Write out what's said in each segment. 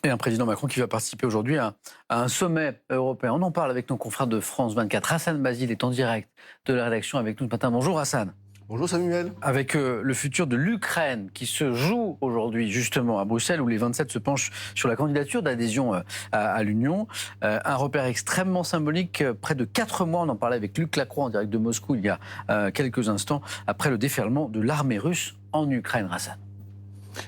Et un président Macron qui va participer aujourd'hui à un sommet européen. On en parle avec nos confrères de France 24. Hassan Basile est en direct de la rédaction avec nous ce matin. Bonjour Hassan. Bonjour Samuel. Avec le futur de l'Ukraine qui se joue aujourd'hui justement à Bruxelles où les 27 se penchent sur la candidature d'adhésion à l'Union. Un repère extrêmement symbolique, près de 4 mois, on en parlait avec Luc Lacroix en direct de Moscou il y a quelques instants, après le déferlement de l'armée russe en Ukraine, Hassan.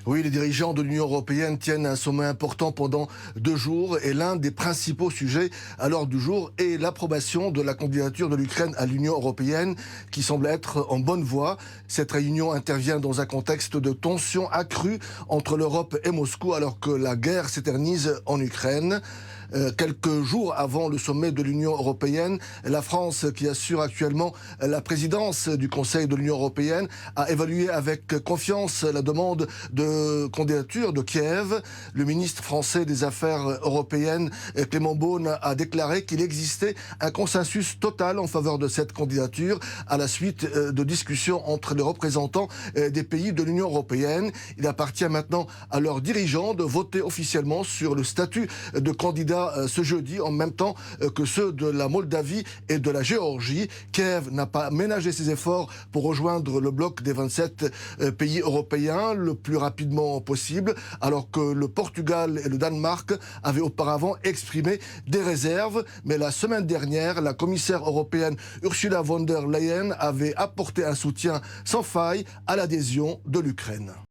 Oui, les dirigeants de l'Union européenne tiennent un sommet important pendant 2 jours et l'un des principaux sujets à l'ordre du jour est l'approbation de la candidature de l'Ukraine à l'Union européenne qui semble être en bonne voie. Cette réunion intervient dans un contexte de tensions accrues entre l'Europe et Moscou alors que la guerre s'éternise en Ukraine. Quelques jours avant le sommet de l'Union européenne, la France, qui assure actuellement la présidence du Conseil de l'Union européenne, a évalué avec confiance la demande de candidature de Kiev. Le ministre français des Affaires européennes, Clément Beaune, a déclaré qu'il existait un consensus total en faveur de cette candidature à la suite de discussions entre les représentants des pays de l'Union européenne. Il appartient maintenant à leurs dirigeants de voter officiellement sur le statut de candidat ce jeudi, en même temps que ceux de la Moldavie et de la Géorgie. Kiev n'a pas ménagé ses efforts pour rejoindre le bloc des 27 pays européens le plus rapidement possible, alors que le Portugal et le Danemark avaient auparavant exprimé des réserves. Mais la semaine dernière, la commissaire européenne Ursula von der Leyen avait apporté un soutien sans faille à l'adhésion de l'Ukraine.